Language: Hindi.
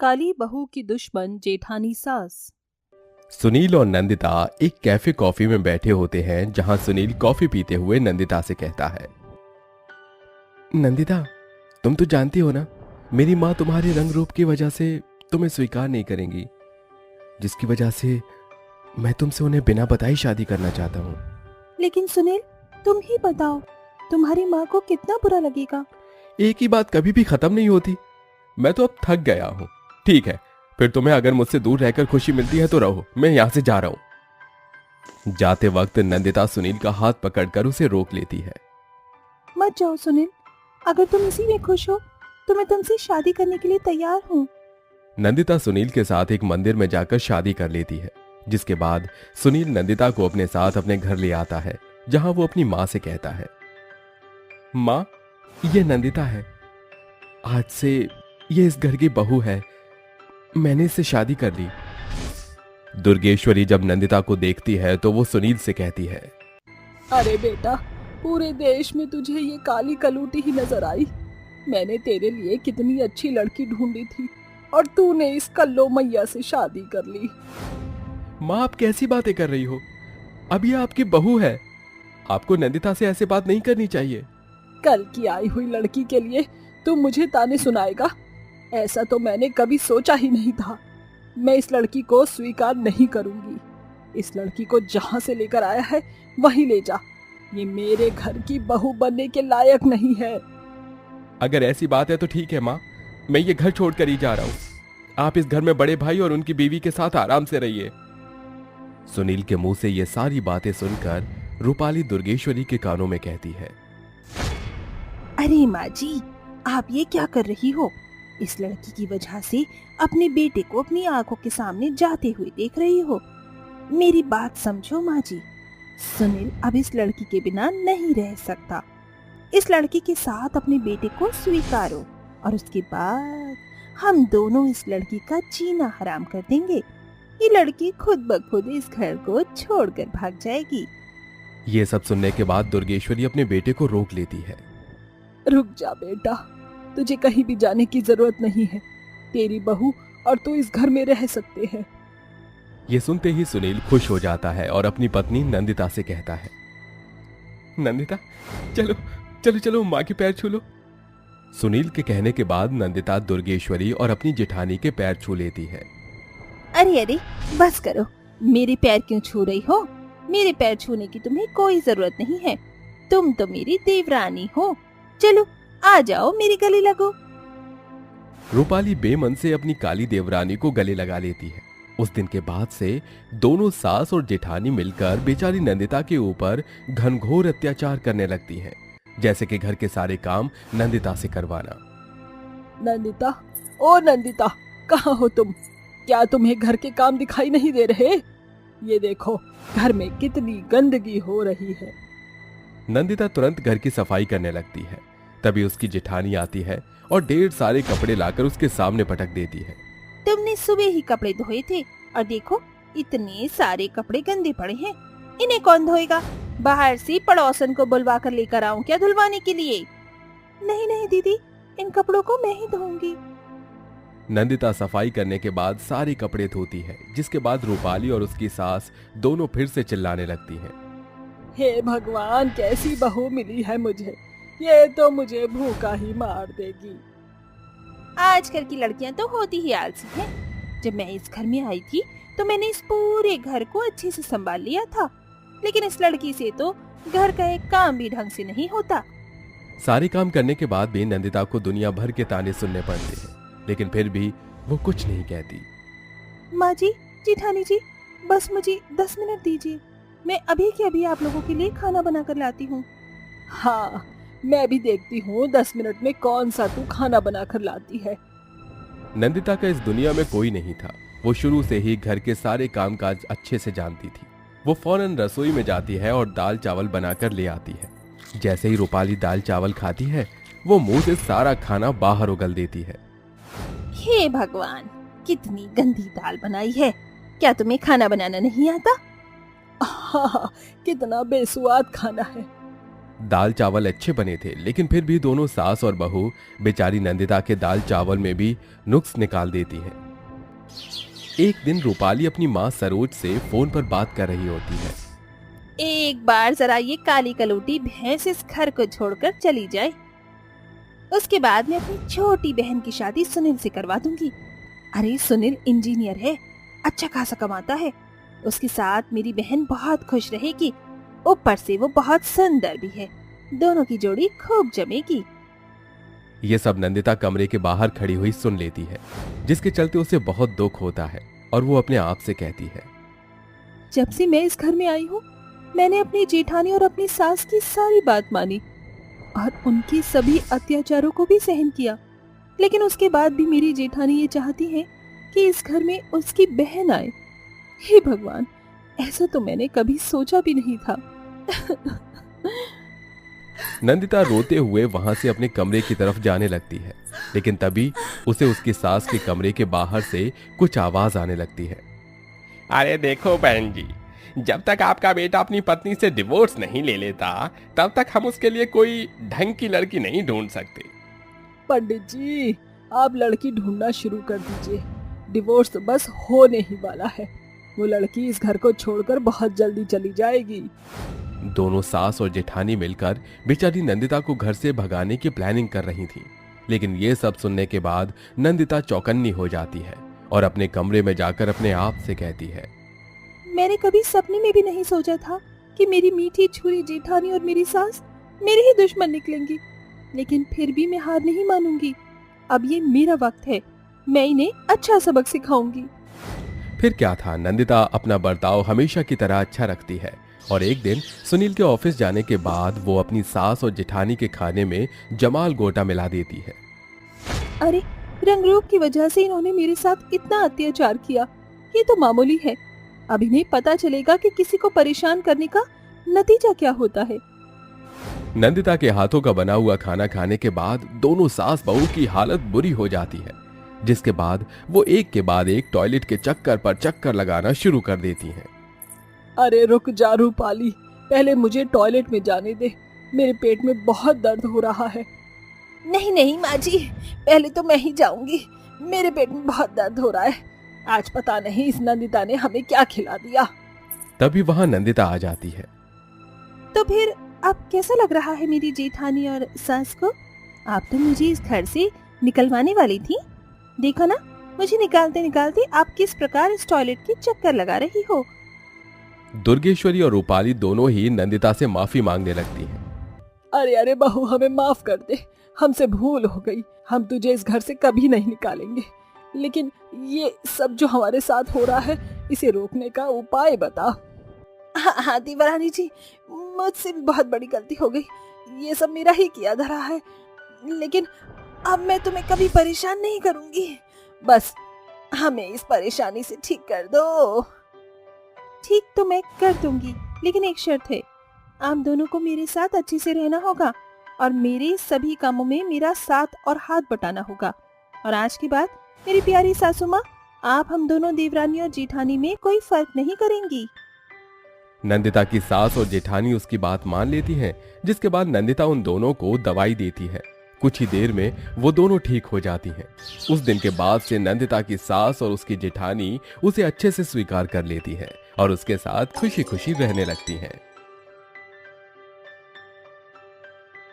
काली बहू की दुश्मन जेठानी सास। सुनील और नंदिता एक कैफे कॉफी में बैठे होते हैं जहां सुनील कॉफी पीते हुए नंदिता से कहता है, नंदिता, तुम तो जानती हो ना, मेरी माँ तुम्हारे रंग रूप की वजह से तुम्हें स्वीकार नहीं करेंगी, जिसकी वजह से मैं तुमसे उन्हें बिना बताए शादी करना चाहता हूँ। लेकिन सुनील, तुम ही बताओ, तुम्हारी माँ को कितना बुरा लगेगा। एक ही बात कभी भी खत्म नहीं होती। मैं तो अब थक गया हूँ। ठीक है, फिर तुम्हें अगर मुझसे दूर रहकर खुशी मिलती है तो रहो, मैं यहाँ से जा रहा हूँ। जाते वक्त नंदिता सुनील का हाथ पकड़कर उसे रोक लेती है। मत जाओ सुनील, अगर तुम इसी में खुश हो तो मैं तुमसे शादी करने के लिए तैयार हूँ। नंदिता सुनील के साथ एक मंदिर में जाकर शादी कर लेती है, जिसके बाद सुनील नंदिता को अपने साथ अपने घर ले आता है, जहां वो अपनी माँ से कहता है, माँ, ये नंदिता है, आज से ये इस घर की बहू है, मैंने इससे शादी कर ली। दुर्गेश्वरी जब नंदिता को देखती है तो वो सुनील से कहती है, अरे बेटा, पूरे देश में तुझे ये काली कलूटी ही नजर आई। मैंने तेरे लिए कितनी अच्छी लड़की ढूंढी थी और तूने इस कल्लो मैया से शादी कर ली। माँ, आप कैसी बातें कर रही हो? अब ये आपकी बहू है, आपको नंदिता से ऐसे बात नहीं करनी चाहिए। कल की आई हुई लड़की के लिए तू मुझे ताने सुनाएगा? ऐसा तो मैंने कभी सोचा ही नहीं था। मैं इस लड़की को स्वीकार नहीं करूंगी। इस लड़की को जहां से लेकर आया है वहीं ले जा। ये मेरे घर की बहू बनने के लायक नहीं है। अगर ऐसी बात है तो ठीक है माँ, मैं ये घर छोड़कर ही जा रहा हूँ। आप इस घर में बड़े भाई और उनकी बीवी के साथ आराम से रहिए। सुनील के मुंह से ये सारी बातें सुनकर रूपाली दुर्गेश्वरी के कानों में कहती है, अरे माँ जी, आप ये क्या कर रही हो? इस लड़की की वजह से अपने बेटे को अपनी आंखों के सामने जाते हुए देख रही हो। मेरी बात समझो माँ जी, सुनील अब इस लड़की के बिना नहीं रह सकता। इस लड़की के साथ अपने बेटे को स्वीकारो और उसके बाद हम दोनों इस लड़की का जीना हराम कर देंगे। ये लड़की खुद ब खुद इस घर को छोड़कर भाग जाएगी। ये सब सुनने के बाद दुर्गेश्वरी अपने बेटे को रोक लेती है। रुक जा बेटा, तुझे कहीं भी जाने की जरूरत नहीं है। तेरी बहू और तू इस घर में रह सकते हैं। ये सुनते ही सुनील खुश हो जाता है और अपनी पत्नी नंदिता से कहता है, नंदिता, चलो चलो चलो, माँ के पैर छू लो। सुनील के कहने के बाद नंदिता दुर्गेश्वरी और अपनी जेठानी के पैर छू लेती है। अरे अरे, बस करो, मेरे पैर क्यों छू रही हो? मेरे पैर छूने की तुम्हें कोई जरूरत नहीं है। तुम तो मेरी देवरानी हो। चलो आ जाओ, मेरे गले लगो। रूपाली बेमन से अपनी काली देवरानी को गले लगा लेती है। उस दिन के बाद से दोनों सास और जेठानी मिलकर बेचारी नंदिता के ऊपर घनघोर अत्याचार करने लगती हैं, जैसे कि घर के सारे काम नंदिता से करवाना। नंदिता, ओ नंदिता, कहाँ हो तुम? क्या तुम्हें घर के काम दिखाई नहीं दे रहे? ये देखो, घर में कितनी गंदगी हो रही है। नंदिता तुरंत घर की सफाई करने लगती है। तभी उसकी जेठानी आती है और ढेर सारे कपड़े लाकर उसके सामने पटक देती है। तुमने सुबह ही कपड़े धोए थे और देखो, इतने सारे कपड़े गंदे पड़े हैं। इन्हें कौन धोएगा? बाहर से पड़ोसन को बुलवा कर लेकर आऊं क्या धुलवाने के लिए? नहीं नहीं दीदी, इन कपड़ों को मैं ही धोऊंगी। नंदिता सफाई करने के बाद सारे कपड़े धोती है, जिसके बाद रूपाली और उसकी सास दोनों फिर से चिल्लाने लगती हैं। हे भगवान, कैसी बहू मिली है मुझे, ये तो मुझे भूखा ही मार देगी। आजकल की लड़कियां तो होती ही आलसी हैं। जब मैं इस घर में आई थी तो मैंने इस पूरे घर को अच्छे से संभाल लिया था, लेकिन इस लड़की से तो घर का एक काम भी ढंग से नहीं होता। सारे काम करने के बाद भी नंदिता को दुनिया भर के ताने सुनने पड़ते हैं, लेकिन फिर भी वो कुछ नहीं कहती। माँ जी, जेठानी जी, बस मुझे 10 मिनट दीजिए, मैं अभी के अभी आप लोगों के लिए खाना बना कर लाती हूँ। हाँ, मैं भी देखती हूँ 10 मिनट में कौन सा तू खाना बना कर लाती है। नंदिता का इस दुनिया में कोई नहीं था। वो शुरू से ही घर के सारे कामकाज अच्छे से जानती थी। वो फौरन रसोई में जाती है और दाल चावल बनाकर ले आती है। जैसे ही रूपाली दाल चावल खाती है, वो मुंह से सारा खाना बाहर उगल देती है। हे भगवान, कितनी गंदी दाल बनाई है। क्या तुम्हें खाना बनाना नहीं आता? हाँ, कितना बेसुआद खाना है। दाल चावल अच्छे बने थे, लेकिन फिर भी दोनों सास और बहू बेचारी नंदिता के दाल चावल में भी नुक्स निकाल देती हैं। एक दिन रूपाली अपनी माँ सरोज से फोन पर बात कर रही होती है। एक बार जरा ये काली कलूटी भैंस इस घर को छोड़कर चली जाए, उसके बाद मैं अपनी छोटी बहन की शादी सुनील से करवा दूंगी। अरे सुनील इंजीनियर है, अच्छा खासा कमाता है, उसके साथ मेरी बहन बहुत खुश रहेगी, ऊपर से वो बहुत सुंदर भी है, दोनों की जोड़ी खूब जमेगी। ये सब नंदिता कमरे के बाहर खड़ी हुई सुन लेती है, जिसके चलते उसे बहुत दुख होता है और वो अपने आप से कहती है, जब से मैं इस घर में आई हूँ मैंने अपनी जेठानी और अपनी सास की सारी बात मानी और उनकी सभी अत्याचारों को भी सहन किया, लेकिन उसके बाद भी मेरी जेठानी ये चाहती है कि इस घर में उसकी बहन आए। हे भगवान, ऐसा तो मैंने कभी सोचा भी नहीं था। नंदिता रोते हुए वहां से अपने कमरे की तरफ जाने लगती है, लेकिन तभी उसे उसकी सास के कमरे के बाहर से कुछ आवाज आने लगती है। अरे देखो बहन जी, जब तक आपका बेटा अपनी पत्नी से डिवोर्स नहीं ले लेता तब तक हम उसके लिए कोई ढंग की लड़की नहीं ढूंढ सकते। पंडित जी, आप लड़की ढूंढना शुरू कर दीजिए, डिवोर्स तो बस होने ही वाला है, वो लड़की इस घर को छोड़कर बहुत जल्दी चली जाएगी। दोनों सास और जेठानी मिलकर बेचारी नंदिता को घर से भगाने की प्लानिंग कर रही थी, लेकिन ये सब सुनने के बाद नंदिता चौकन्नी हो जाती है और अपने कमरे में जाकर अपने आप से कहती है, मैंने कभी सपने में भी नहीं सोचा था कि मेरी मीठी छुरी जेठानी और मेरी सास मेरे ही दुश्मन निकलेंगी, लेकिन फिर भी मैं हार नहीं मानूंगी। अब ये मेरा वक्त है, मैं इन्हें अच्छा सबक सिखाऊंगी। फिर क्या था, नंदिता अपना बर्ताव हमेशा की तरह अच्छा रखती है और एक दिन सुनील के ऑफिस जाने के बाद वो अपनी सास और जेठानी के खाने में जमाल गोटा मिला देती है। अरे रंग रूप की वजह से इन्होंने मेरे साथ इतना अत्याचार किया, ये तो मामूली है, अब इन्हें पता चलेगा कि किसी को परेशान करने का नतीजा क्या होता है। नंदिता के हाथों का बना हुआ खाना खाने के बाद दोनों सास बहू की हालत बुरी हो जाती है, जिसके बाद वो एक के बाद एक टॉयलेट के चक्कर पर चक्कर लगाना शुरू कर देती हैं। अरे रुक जा रूपाली, पहले मुझे टॉयलेट में जाने दे, मेरे पेट में बहुत दर्द हो रहा है। नहीं नहीं माँ जी, पहले तो मैं ही जाऊंगी, मेरे पेट में बहुत दर्द हो रहा है, आज पता नहीं इस नंदिता ने हमें क्या खिला दिया। तभी वहां नंदिता आ जाती है। तो फिर अब कैसा लग रहा है मेरी जेठानी और सास को? आप तो मुझे इस घर से निकलवाने वाली थी, देखो ना मुझे निकालते निकालते आप किस प्रकार इस टॉयलेट की चक्कर लगा रही हो। दुर्गेश्वरी और रूपाली दोनों ही नंदिता से माफी मांगने लगती हैं। अरे अरे बहू, हमें माफ कर दे, हमसे भूल हो गई, हम तुझे इस घर से कभी नहीं निकालेंगे, लेकिन ये सब जो हमारे साथ हो रहा है इसे रोकने का उपाय बता। हाँ देवरानी जी, मुझसे भी बहुत बड़ी गलती हो गई, ये सब मेरा ही किया धरा है, लेकिन अब मैं तुम्हें कभी परेशान नहीं करूंगी, बस हमें इस परेशानी से ठीक कर दो। ठीक तो मैं कर दूंगी, लेकिन एक शर्त है, आप दोनों को मेरे साथ अच्छे से रहना होगा और मेरे सभी कामों में मेरा साथ और हाथ बटाना होगा। और आज के बाद मेरी प्यारी सासू माँ, आप हम दोनों देवरानी और जेठानी में कोई फर्क नहीं करेंगी। नंदिता की सास और जेठानी उसकी बात मान लेती हैं, जिसके बाद नंदिता उन दोनों को दवाई देती है। कुछ ही देर में वो दोनों ठीक हो जाती हैं। उस दिन के बाद से नंदिता की सास और उसकी जेठानी उसे अच्छे से स्वीकार कर लेती है और उसके साथ खुशी खुशी रहने लगती हैं।